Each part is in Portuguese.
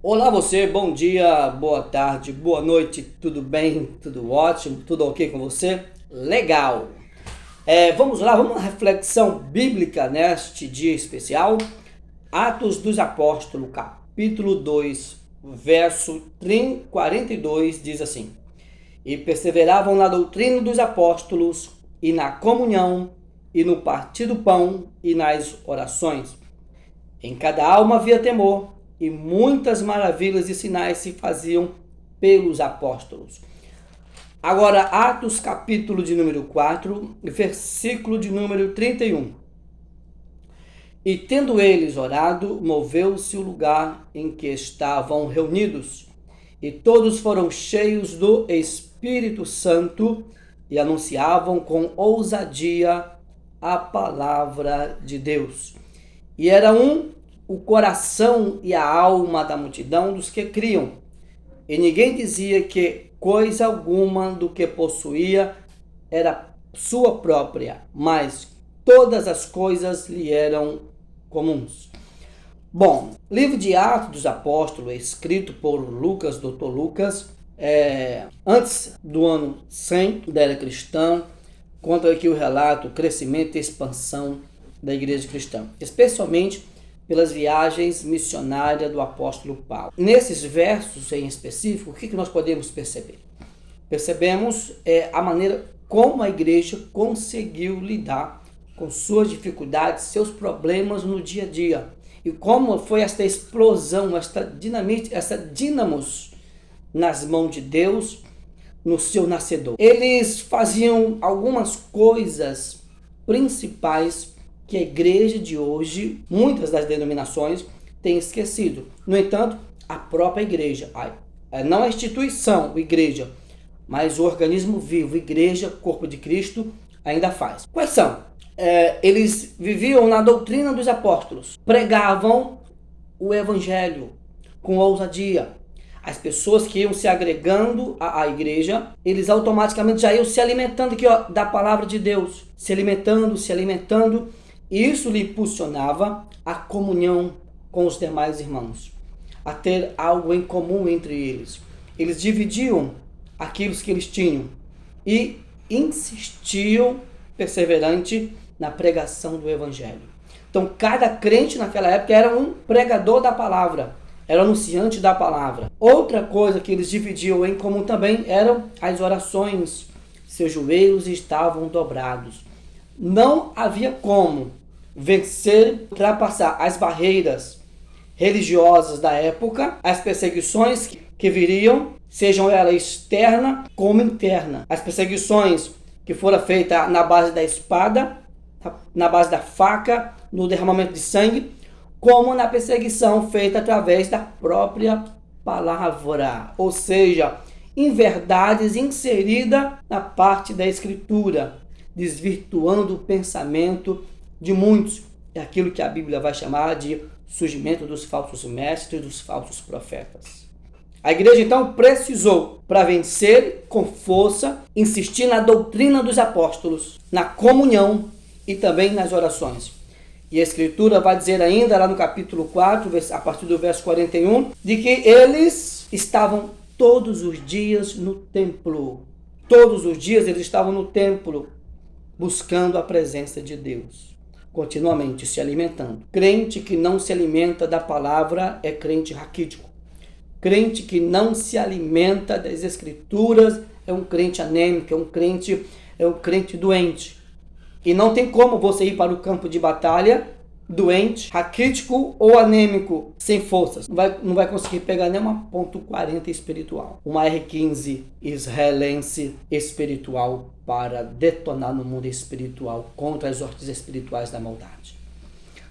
Olá você, bom dia, boa tarde, boa noite, tudo bem? Tudo ótimo? Tudo ok com você? Legal! Vamos lá, vamos à reflexão bíblica neste dia especial. Atos dos Apóstolos, capítulo 2, verso 42, diz assim: E perseveravam na doutrina dos apóstolos, e na comunhão, e no partir do pão, e nas orações. Em cada alma havia temor, e muitas maravilhas e sinais se faziam pelos apóstolos. Agora, Atos, capítulo de número 4, versículo de número 31. E tendo eles orado, moveu-se o lugar em que estavam reunidos, e todos foram cheios do Espírito Santo e anunciavam com ousadia a palavra de Deus. E era o coração e a alma da multidão dos que criam. E ninguém dizia que coisa alguma do que possuía era sua própria, mas todas as coisas lhe eram comuns. Bom, livro de Atos dos Apóstolos, escrito por Lucas, Dr. Lucas, antes do ano 100 da era cristã, conta aqui o relato, o crescimento e expansão da igreja cristã, especialmente pelas viagens missionárias do apóstolo Paulo. Nesses versos em específico, o que nós podemos perceber? Percebemos a maneira como a igreja conseguiu lidar com suas dificuldades, seus problemas no dia a dia. E como foi esta explosão, esta dinamite, essa dínamos nas mãos de Deus no seu nascedor. Eles faziam algumas coisas principais que a igreja de hoje, muitas das denominações, têm esquecido. No entanto, a própria igreja, não a instituição, a igreja, mas o organismo vivo, igreja, corpo de Cristo, ainda faz. Quais são? Eles viviam na doutrina dos apóstolos, pregavam o evangelho com ousadia. As pessoas que iam se agregando à igreja, eles automaticamente já iam se alimentando aqui, da palavra de Deus, se alimentando. Isso lhe impulsionava a comunhão com os demais irmãos, a ter algo em comum entre eles. Eles dividiam aquilo que eles tinham e insistiam perseverante na pregação do evangelho. Então, cada crente naquela época era um pregador da palavra, era anunciante da palavra. Outra coisa que eles dividiam em comum também eram as orações. Seus joelhos estavam dobrados. Não havia como vencer, ultrapassar as barreiras religiosas da época, as perseguições que viriam, sejam elas externa como interna. As perseguições que foram feitas na base da espada, na base da faca, no derramamento de sangue, como na perseguição feita através da própria palavra, ou seja, em verdades inseridas na parte da escritura, desvirtuando o pensamento de muitos. É aquilo que a Bíblia vai chamar de surgimento dos falsos mestres, dos falsos profetas. A igreja então precisou, para vencer com força, insistir na doutrina dos apóstolos, na comunhão e também nas orações. E a Escritura vai dizer ainda, lá no capítulo 4, a partir do verso 41, de que eles estavam todos os dias no templo. Todos os dias eles estavam no templo, buscando a presença de Deus, continuamente se alimentando. Crente que não se alimenta da palavra é crente raquítico. Crente que não se alimenta das Escrituras é um crente anêmico, é um crente doente. E não tem como você ir para o campo de batalha doente, raquítico ou anêmico, sem forças. Não vai conseguir pegar nem uma .40 espiritual. Uma R15 israelense espiritual para detonar no mundo espiritual contra as hortas espirituais da maldade.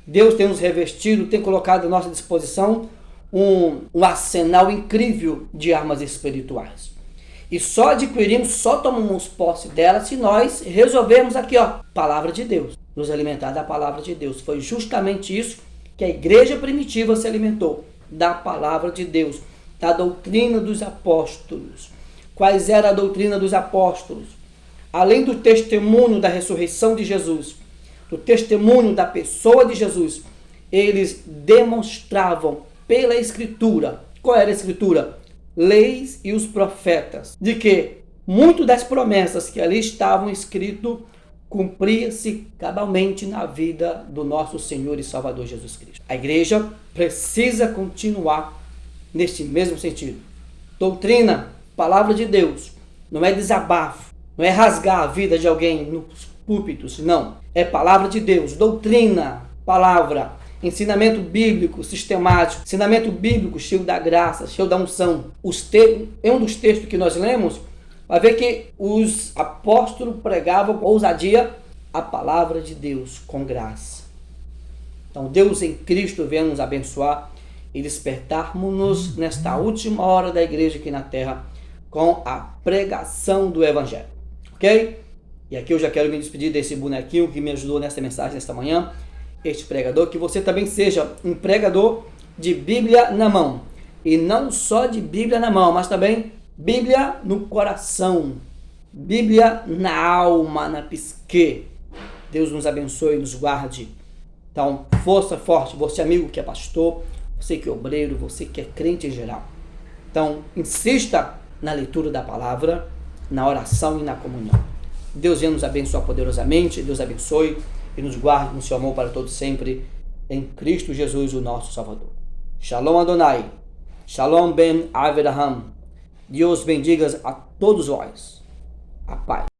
Deus tem nos revestido, tem colocado à nossa disposição um arsenal incrível de armas espirituais. E só adquirimos, só tomamos posse dela se nós resolvermos aqui, palavra de Deus, nos alimentar da palavra de Deus. Foi justamente isso que a igreja primitiva se alimentou, da palavra de Deus, da doutrina dos apóstolos. Quais era a doutrina dos apóstolos? Além do testemunho da ressurreição de Jesus, do testemunho da pessoa de Jesus, eles demonstravam pela Escritura, Qual era a escritura? Leis e os profetas. De que muito das promessas que ali estavam escritas cumpria-se cabalmente na vida do nosso Senhor e Salvador Jesus Cristo. A igreja precisa continuar neste mesmo sentido. Doutrina, palavra de Deus, não é desabafo, não é rasgar a vida de alguém nos púlpitos, não. É palavra de Deus, doutrina, palavra, ensinamento bíblico sistemático, ensinamento bíblico cheio da graça, cheio da unção. Em um dos textos que nós lemos, vai ver que os apóstolos pregavam com ousadia a palavra de Deus com graça. Então Deus em Cristo vem nos abençoar e despertarmos-nos nesta última hora da igreja aqui na terra com a pregação do Evangelho. Ok? E aqui eu já quero me despedir desse bonequinho que me ajudou nessa mensagem nesta manhã, este pregador, que você também seja um pregador de Bíblia na mão. E não só de Bíblia na mão, mas também Bíblia no coração, Bíblia na alma, na psique. Deus nos abençoe e nos guarde. Então, força forte, você amigo que é pastor, você que é obreiro, você que é crente em geral. Então, insista na leitura da palavra, na oração e na comunhão. Deus venha nos abençoar poderosamente, Deus abençoe e nos guarde no seu amor para todos sempre, em Cristo Jesus, o nosso Salvador. Shalom Adonai, Shalom Ben Avraham. Deus bendiga a todos vós. A paz.